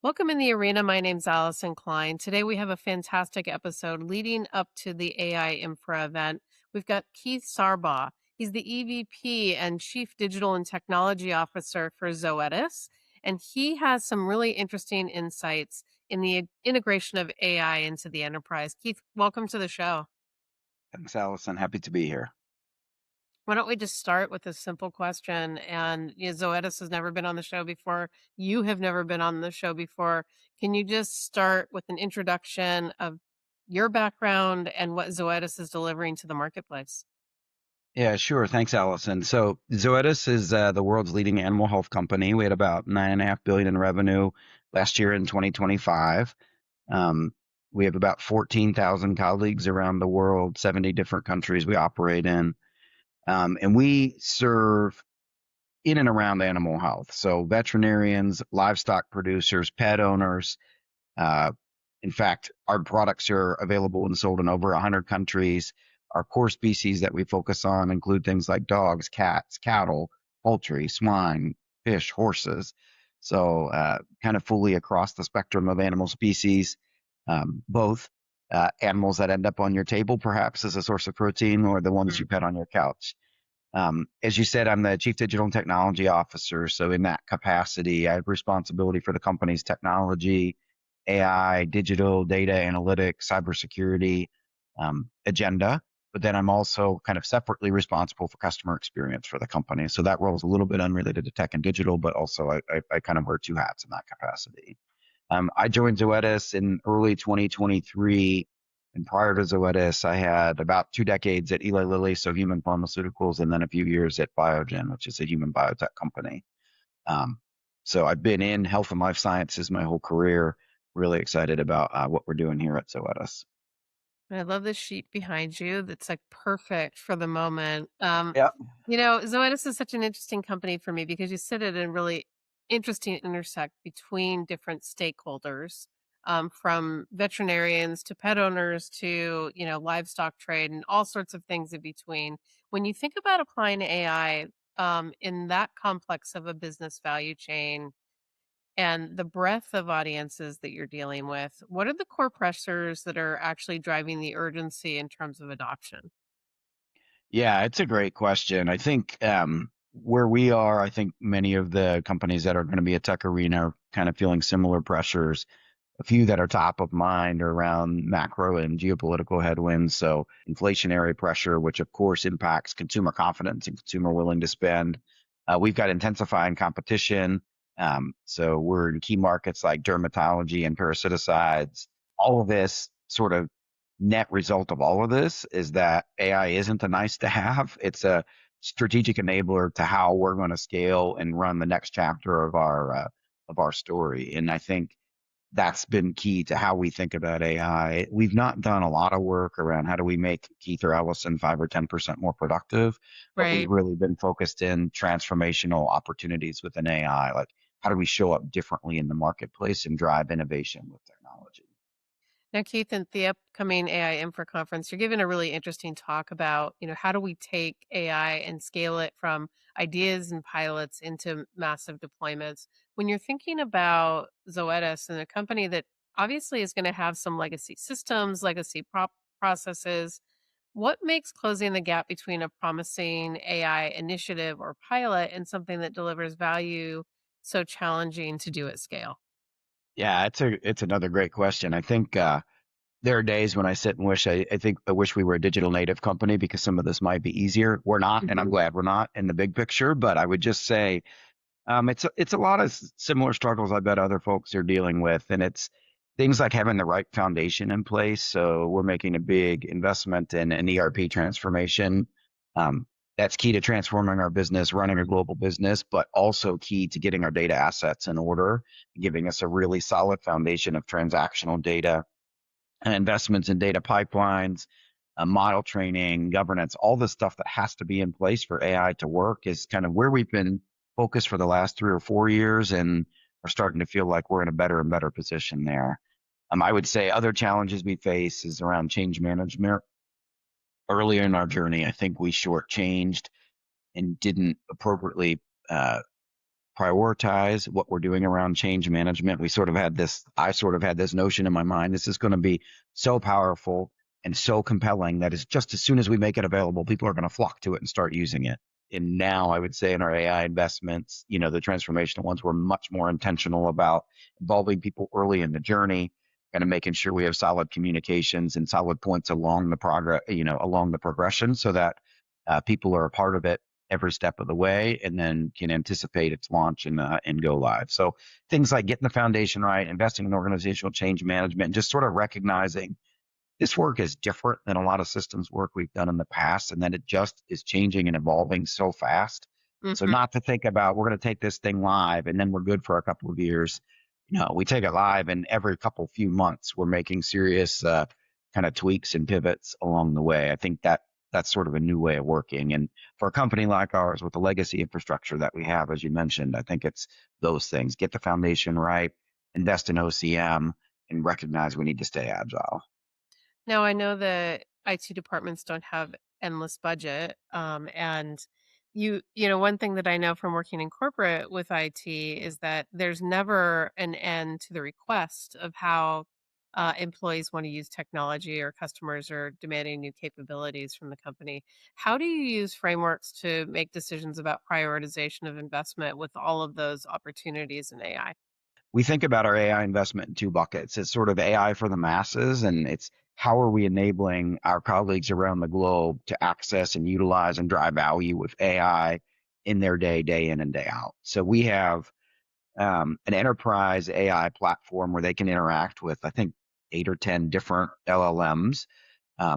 Welcome in the arena. My name's Allyson Klein. Today we have a fantastic episode leading up to the AI Infra event. We've got Keith Sarbaugh. He's the EVP and Chief Digital and Technology Officer for Zoetis, and he has some really interesting insights in the integration of AI into the enterprise. Keith, welcome to the show. Thanks, Allison. Happy to be here. Why don't we just start with a simple question? And Zoetis has never been on the show before. You have never been on the show before. Can you just start with an introduction of your background and what Zoetis is delivering to the marketplace? Yeah, sure. Thanks, Allison. So Zoetis is the world's leading animal health company. We had about 9.5 billion in revenue last year in 2025. Um, we have about 14,000 colleagues around the world, 70 different countries we operate in. And we serve in and around animal health. So veterinarians, livestock producers, pet owners. Uh, in fact, our products are available and sold in over 100 countries. Our core species that we focus on include things like dogs, cats, cattle, poultry, swine, fish, horses. So, kind of fully across the spectrum of animal species, both animals that end up on your table, perhaps as a source of protein, or the ones you pet on your couch. As you said, I'm the Chief Digital and Technology Officer. So, in that capacity, I have responsibility for the company's technology, AI, digital, data analytics, cybersecurity agenda. But then I'm also kind of separately responsible for customer experience for the company. So that role is a little bit unrelated to tech and digital, but also I kind of wear two hats in that capacity. I joined Zoetis in early 2023. And prior to Zoetis, I had about 2 decades at Eli Lilly, so human pharmaceuticals, and then a few years at Biogen, which is a human biotech company. Um, so I've been in health and life sciences my whole career. Really excited about what we're doing here at Zoetis. I love this sheet behind you that's like perfect for the moment. Yeah. Zoetis is such an interesting company for me because you sit at a really interesting intersect between different stakeholders, from veterinarians to pet owners to, livestock trade and all sorts of things in between. When you think about applying AI in that complex of a business value chain, and the breadth of audiences that you're dealing with, what are the core pressures that are actually driving the urgency in terms of adoption? Yeah, it's a great question. I think where we are, I think many of the companies that are going to be at TechArena are kind of feeling similar pressures. A few that are top of mind are around macro and geopolitical headwinds. So inflationary pressure, which of course impacts consumer confidence and consumer willing to spend. We've got intensifying competition. So we're in key markets like dermatology and parasiticides. All of this sort of net result of all of this is that AI isn't a nice to have. It's a strategic enabler to how we're going to scale and run the next chapter of our story. And I think that's been key to how we think about AI. We've not done a lot of work around how do we make Keith or Allison 5 or 10% more productive, but we've Right. really been focused in transformational opportunities within AI. Like, how do we show up differently in the marketplace and drive innovation with technology? Now, Keith, at the upcoming AI Infra conference, you're giving a really interesting talk about, how do we take AI and scale it from ideas and pilots into massive deployments? When you're thinking about Zoetis and a company that obviously is going to have some legacy systems, legacy processes, what makes closing the gap between a promising AI initiative or pilot and something that delivers value so challenging to do at scale? Yeah, it's another great question. I think there are days when I sit and I wish we were a digital native company because some of this might be easier. We're not, and I'm Mhm. glad we're not in the big picture. But I would just say it's a lot of similar struggles I bet other folks are dealing with, and it's things like having the right foundation in place. So we're making a big investment in an ERP transformation. Um, that's key to transforming our business, running a global business, but also key to getting our data assets in order, giving us a really solid foundation of transactional data and investments in data pipelines, model training, governance, all the stuff that has to be in place for AI to work is kind of where we've been focused for the last 3 or 4 years, and we're starting to feel like we're in a better and better position there. I would say other challenges we face is around change management. Earlier in our journey, I think we shortchanged and didn't appropriately uh, prioritize what we're doing around change management. I sort of had this notion in my mind. This is going to be so powerful and so compelling that it's just as soon as we make it available, people are going to flock to it and start using it. And now I would say in our AI investments, the transformational ones, we're much more intentional about involving people early in the journey, kind of making sure we have solid communications and solid points along the along the progression so that people are a part of it every step of the way and then can anticipate its launch and go live. So things like getting the foundation right, investing in organizational change management, and just sort of recognizing this work is different than a lot of systems work we've done in the past, and that it just is changing and evolving so fast. So Mhm. not to think about we're going to take this thing live and then we're good for a couple of years. No, we take it live, and every couple few months we're making serious kind of tweaks and pivots along the way. I think that's sort of a new way of working, and for a company like ours with the legacy infrastructure that we have, as you mentioned, I think it's those things: get the foundation right, invest in OCM, and recognize we need to stay agile. Now I know that IT departments don't have endless budget, and one thing that I know from working in corporate with IT is that there's never an end to the request of how employees want to use technology or customers are demanding new capabilities from the company. How do you use frameworks to make decisions about prioritization of investment with all of those opportunities in AI? We think about our AI investment in two buckets. It's sort of AI for the masses, and it's how are we enabling our colleagues around the globe to access and utilize and drive value with AI in their day in and day out. So we have an enterprise AI platform where they can interact with, I think, 8 or 10 different LLMs.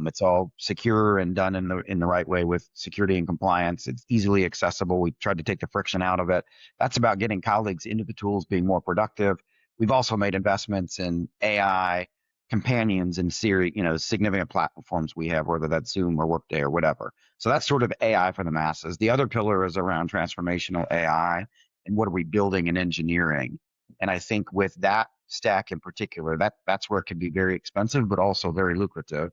It's all secure and done in the right way with security and compliance. It's easily accessible. We tried to take the friction out of it. That's about getting colleagues into the tools, being more productive. We've also made investments in AI companions and Siri, significant platforms we have, whether that's Zoom or Workday or whatever. So that's sort of AI for the masses. The other pillar is around transformational AI and what are we building and engineering. And I think with that stack in particular, that's where it can be very expensive, but also very lucrative.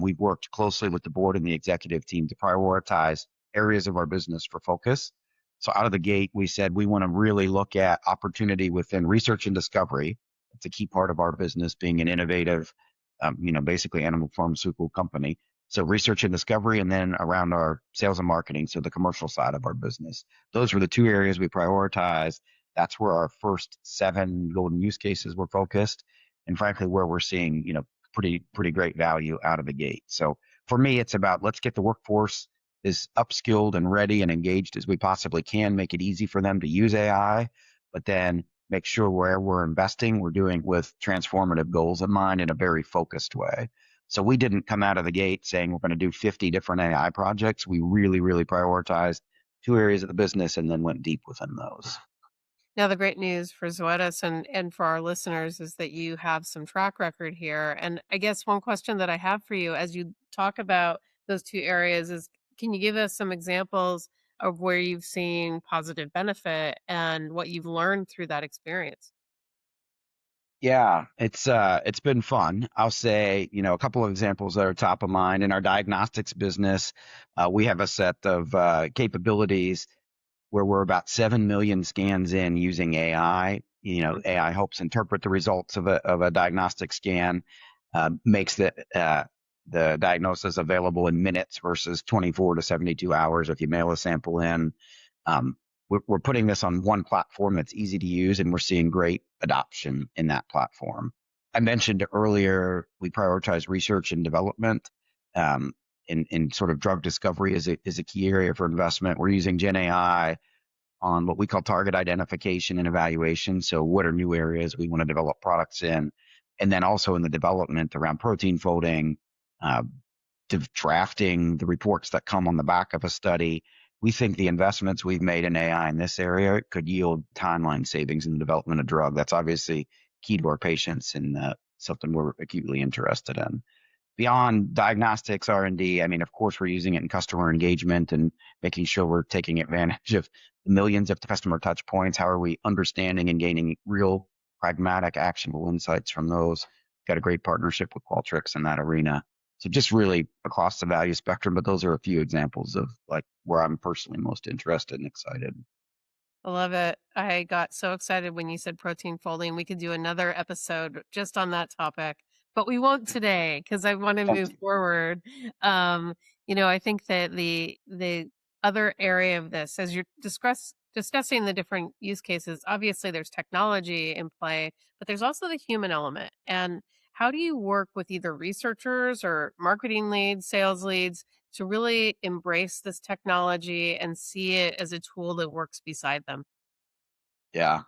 We've worked closely with the board and the executive team to prioritize areas of our business for focus. So out of the gate, we said we want to really look at opportunity within research and discovery. It's a key part of our business, being an innovative, basically animal pharmaceutical company. So research and discovery, and then around our sales and marketing, so the commercial side of our business. Those were the two areas we prioritized. That's where our first 7 golden use cases were focused, and frankly, where we're seeing, pretty great value out of the gate. So for me, it's about let's get the workforce as upskilled and ready and engaged as we possibly can, make it easy for them to use AI, but then make sure where we're investing, we're doing with transformative goals in mind in a very focused way. So we didn't come out of the gate saying we're going to do 50 different AI projects. We really, really prioritized 2 areas of the business and then went deep within those. Now, the great news for Zoetis and for our listeners is that you have some track record here. And I guess one question that I have for you as you talk about those two areas is, can you give us some examples of where you've seen positive benefit and what you've learned through that experience? Yeah, it's been fun. I'll say, a couple of examples that are top of mind in our diagnostics business. We have a set of capabilities where we're about 7 million scans in using AI. AI helps interpret the results of a diagnostic scan, makes the diagnosis available in minutes versus 24 to 72 hours if you mail a sample in. We're putting this on one platform that's easy to use, and we're seeing great adoption in that platform. I mentioned earlier we prioritize research and development. In sort of drug discovery is a key area for investment. We're using Gen AI on what we call target identification and evaluation. So what are new areas we want to develop products in? And then also in the development around protein folding, uh, drafting the reports that come on the back of a study. We think the investments we've made in AI in this area could yield timeline savings in the development of drug. That's obviously key to our patients and something we're acutely interested in. Beyond diagnostics R&D, I mean, of course, we're using it in customer engagement and making sure we're taking advantage of the millions of customer touch points. How are we understanding and gaining real, pragmatic, actionable insights from those? Got a great partnership with Qualtrics in that arena. So just really across the value spectrum, but those are a few examples of like where I'm personally most interested and excited. I love it. I got so excited when you said protein folding. We could do another episode just on that topic, but we won't today because I want to Thank move you. forward. Um, I think that the other area of this, as you're discussing the different use cases, obviously there's technology in play, but there's also the human element. And how do you work with either researchers or marketing leads, sales leads to really embrace this technology and see it as a tool that works beside them? Yeah.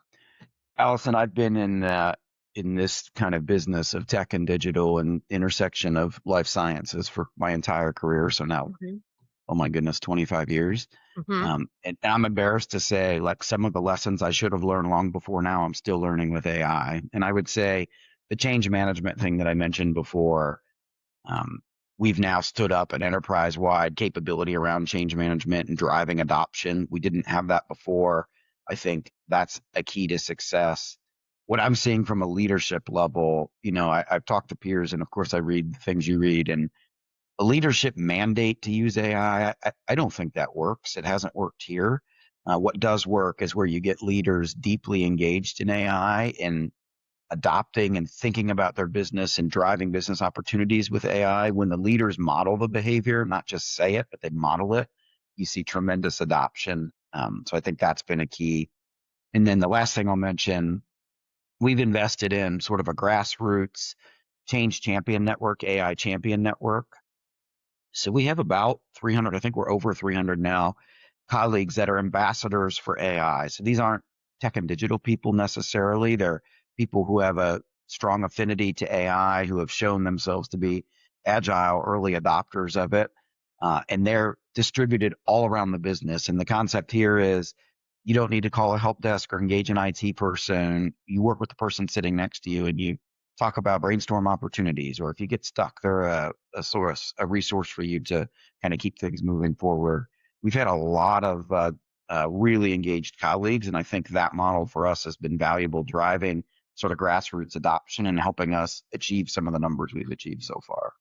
Allison, I've been in this kind of business of tech and digital and intersection of life sciences for my entire career. So now, Mhm. oh my goodness, 25 years. Mhm. And I'm embarrassed to say, like some of the lessons I should have learned long before now, I'm still learning with AI. And I would say the change management thing that I mentioned before, um, we've now stood up an enterprise-wide capability around change management and driving adoption. We didn't have that before. I think that's a key to success. What I'm seeing from a leadership level, I've talked to peers, and of course, I read the things you read, and a leadership mandate to use AI, I don't think that works. It hasn't worked here. What does work is where you get leaders deeply engaged in AI and adopting and thinking about their business and driving business opportunities with AI. When the leaders model the behavior, not just say it, but they model it, you see tremendous adoption. So I think that's been a key. And then the last thing I'll mention, we've invested in sort of a grassroots change champion network, AI champion network. So we have about 300, I think we're over 300 now, colleagues that are ambassadors for AI. So these aren't tech and digital people necessarily. They're people who have a strong affinity to AI, who have shown themselves to be agile early adopters of it. And they're distributed all around the business. And the concept here is you don't need to call a help desk or engage an IT person. You work with the person sitting next to you and you talk about brainstorm opportunities, or if you get stuck, they're a source, a resource for you to kind of keep things moving forward. We've had a lot of really engaged colleagues, and I think that model for us has been valuable, driving sort of grassroots adoption and helping us achieve some of the numbers we've achieved so far.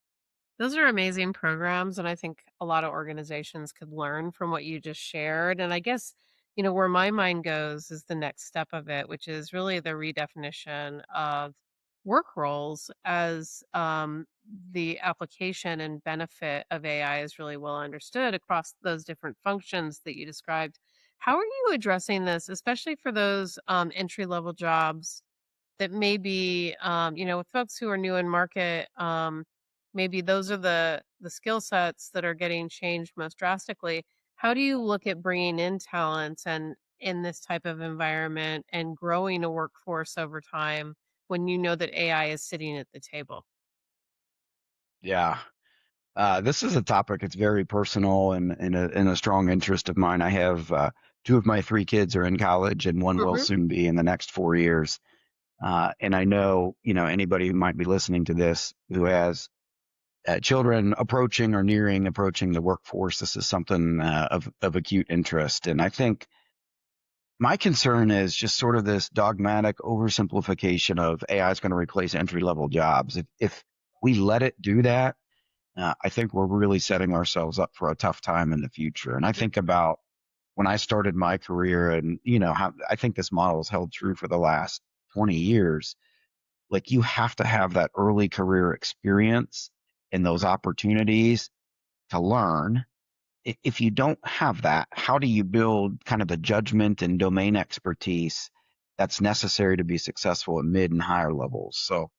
Those are amazing programs, and I think a lot of organizations could learn from what you just shared. And I guess, where my mind goes is the next step of it, which is really the redefinition of work roles as the application and benefit of AI is really well understood across those different functions that you described. How are you addressing this, especially for those entry level jobs? That maybe, with folks who are new in market, maybe those are the skill sets that are getting changed most drastically. How do you look at bringing in talents and in this type of environment and growing a workforce over time when you know that AI is sitting at the table? Yeah. This is a topic that's very personal and a strong interest of mine. I have two of my three kids are in college, and one will Mhm. soon be in the next 4 years. And I know, anybody who might be listening to this who has children approaching or nearing approaching the workforce, this is something of acute interest. And I think my concern is just sort of this dogmatic oversimplification of AI is going to replace entry level jobs. If we let it do that, I think we're really setting ourselves up for a tough time in the future. And I think about when I started my career, and how I think this model has held true for the last 20 years. Like, you have to have that early career experience and those opportunities to learn. If you don't have that, how do you build kind of the judgment and domain expertise that's necessary to be successful at mid and higher levels? So,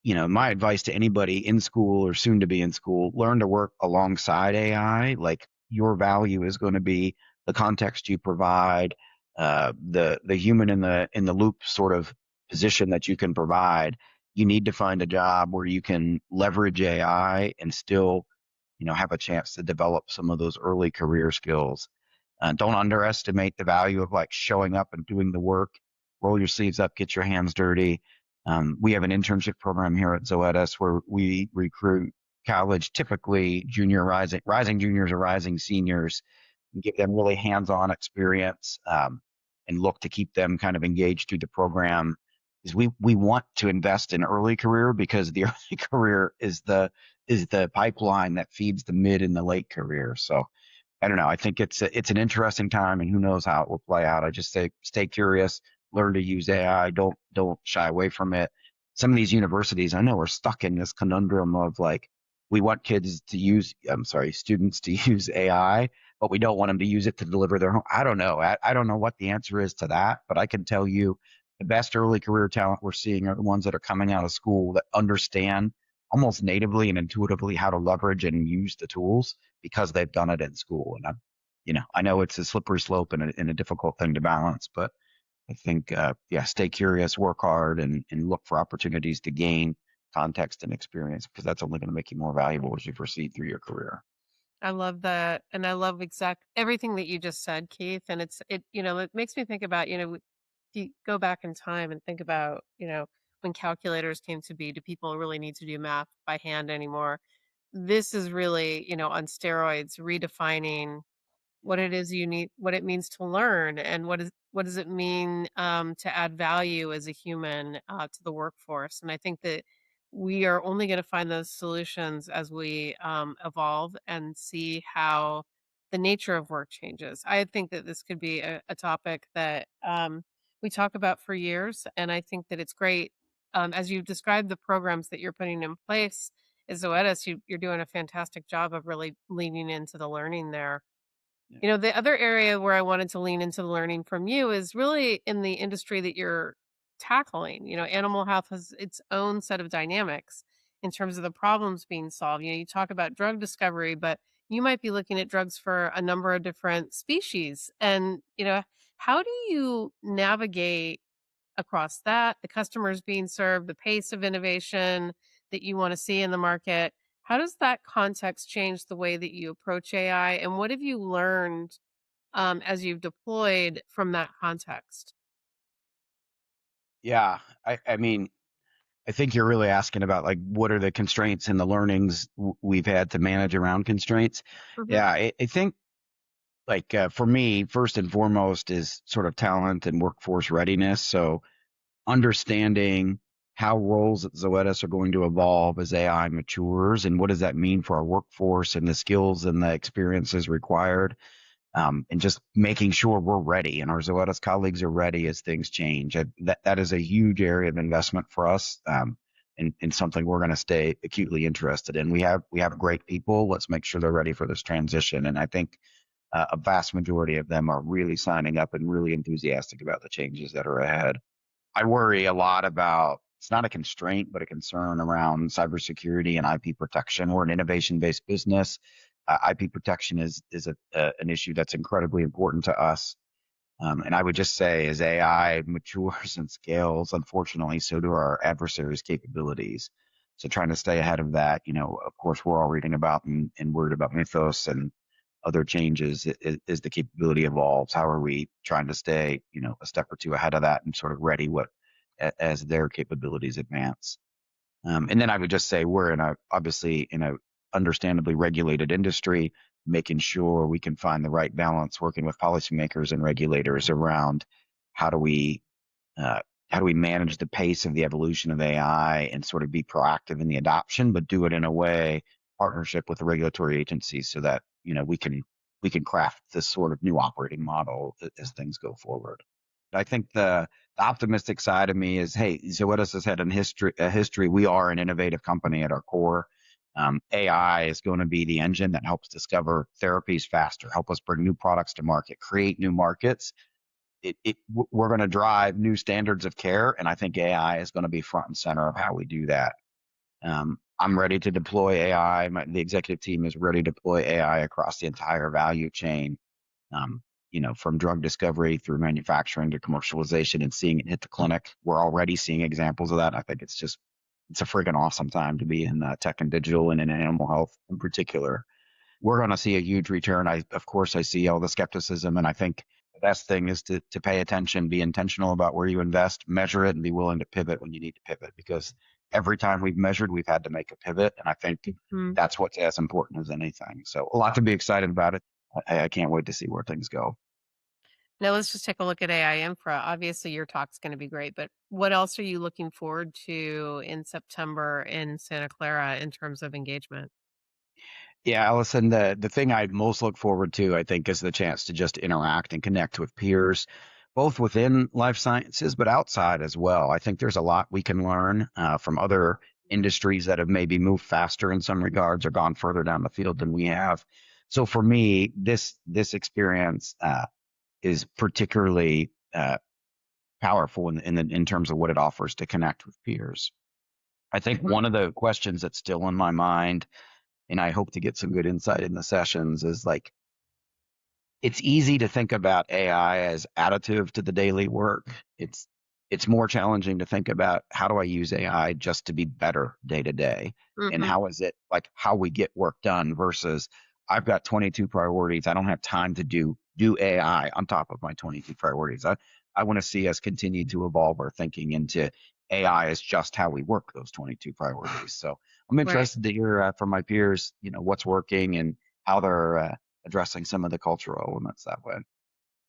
my advice to anybody in school or soon to be in school, learn to work alongside AI. Like, your value is going to be the context you provide, the human in the loop sort of position that you can provide. You need to find a job where you can leverage AI and still, have a chance to develop some of those early career skills. Don't underestimate the value of like showing up and doing the work. Roll your sleeves up, get your hands dirty. We have an internship program here at Zoetis where we recruit college, typically rising juniors or rising seniors, and give them really hands-on experience, and look to keep them kind of engaged through the program. Is we want to invest in early career because the early career is the pipeline that feeds the mid and the late career. So I don't know. I think it's an interesting time, and who knows how it will play out. I just say stay curious, learn to use AI. Don't shy away from it. Some of these universities I know are stuck in this conundrum of like we want kids to use, I'm sorry, students to use AI, but we don't want them to use it to deliver their home. I don't know. I don't know what the answer is to that, but I can tell you the best early career talent we're seeing are the ones that are coming out of school that understand almost natively and intuitively how to leverage and use the tools because they've done it in school. And I know it's a slippery slope and a difficult thing to balance, but I think, yeah, stay curious, work hard, and look for opportunities to gain context and experience because that's only going to make you more valuable as you proceed through your career. I love that, and I love exact everything that you just said, Keith, and it makes me think about, if you go back in time and think about, when calculators came to be, do people really need to do math by hand anymore? This is really, on steroids, redefining what it is you need, what it means to learn, and what does it mean to add value as a human to the workforce. And I think that we are only going to find those solutions as we evolve and see how the nature of work changes. I think that this could be a topic that we talk about for years, and I think that it's great. As you described the programs that you're putting in place as Zoetis, you're doing a fantastic job of really leaning into the learning there. Yeah. The other area where I wanted to lean into the learning from you is really in the industry that you're tackling. Animal health has its own set of dynamics in terms of the problems being solved. You talk about drug discovery, but you might be looking at drugs for a number of different species. And, how do you navigate across that, the customers being served, the pace of innovation that you want to see in the market? How does that context change the way that you approach AI? And what have you learned as you've deployed from that context? Yeah. I mean, I think you're really asking about like what are the constraints and the learnings we've had to manage around constraints. Hmm. Yeah, I think like for me, first and foremost is sort of talent and workforce readiness. So understanding how roles at Zoetis are going to evolve as AI matures and what does that mean for our workforce and the skills and the experiences required. And just making sure we're ready and our Zoetis colleagues are ready as things change. That is a huge area of investment for us, and something we're going to stay acutely interested in. We have great people. Let's make sure they're ready for this transition. And I think a vast majority of them are really signing up and really enthusiastic about the changes that are ahead. I worry a lot about it's not a constraint, but a concern around cybersecurity and IP protection. We're an innovation-based business. IP protection is an issue that's incredibly important to us. And I would just say, as AI matures and scales, unfortunately, so do our adversaries' capabilities. So trying to stay ahead of that, of course, we're all reading about and worried about Mythos and other changes as the capability evolves. How are we trying to stay, a step or two ahead of that and sort of ready as their capabilities advance? And then I would just say we're obviously in a understandably regulated industry, making sure we can find the right balance, working with policymakers and regulators around how do we uh, how do we manage the pace of the evolution of AI and sort of be proactive in the adoption, but do it in a way partnership with the regulatory agencies so that we can craft this sort of new operating model as things go forward. I think the optimistic side of me is, hey, Zoetis has had a history. We are an innovative company at our core. AI is going to be the engine that helps discover therapies faster, help us bring new products to market, create new markets. We're going to drive new standards of care, and I think AI is going to be front and center of how we do that. I'm ready to deploy AI. The executive team is ready to deploy AI across the entire value chain, um, from drug discovery through manufacturing to commercialization and seeing it hit the clinic. We're already seeing examples of that. I think it's a friggin' awesome time to be in tech and digital and in animal health in particular. We're going to see a huge return. Of course, I see all the skepticism, and I think the best thing is to pay attention, be intentional about where you invest, measure it, and be willing to pivot when you need to pivot. Because every time we've measured, we've had to make a pivot, and I think Mhm. that's what's as important as anything. So a lot to be excited about it. I can't wait to see where things go. Now let's just take a look at AI Infra. Obviously, your talk's going to be great, but what else are you looking forward to in September in Santa Clara in terms of engagement? Yeah, Allison, the thing I most look forward to, I think, is the chance to just interact and connect with peers, both within life sciences, but outside as well. I think there's a lot we can learn from other industries that have maybe moved faster in some regards or gone further down the field than we have. So for me, this experience is particularly powerful in terms of what it offers to connect with peers. I think one of the questions that's still in my mind, and I hope to get some good insight in the sessions, is like, it's easy to think about AI as additive to the daily work. It's more challenging to think about how do I use AI just to be better day to day, and Hmm. how is it like how we get work done versus I've got 22 priorities. I don't have time to do AI on top of my 22 priorities. I want to see us continue to evolve our thinking into AI as just how we work those 22 priorities. So I'm Right. interested to hear from my peers, what's working and how they're addressing some of the cultural elements that way.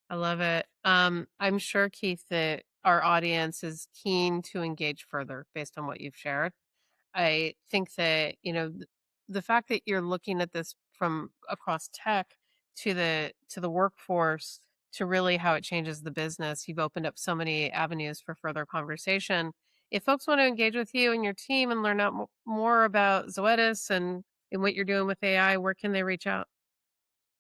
I love it. I'm sure, Keith, that our audience is keen to engage further based on what you've shared. I think that, the fact that you're looking at this from across tech to the workforce to really how it changes the business, you've opened up so many avenues for further conversation. If folks want to engage with you and your team and learn out more about Zoetis and what you're doing with AI, where can they reach out?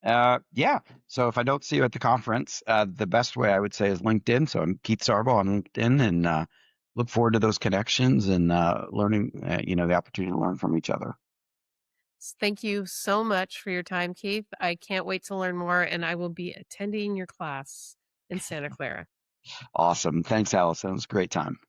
Yeah. So if I don't see you at the conference, the best way I would say is LinkedIn. So I'm Keith Sarbaugh on LinkedIn, and look forward to those connections and learning, the opportunity to learn from each other. Thank you so much for your time, Keith. I can't wait to learn more, and I will be attending your class in Santa Clara. Awesome. Thanks, Allison. It was a great time.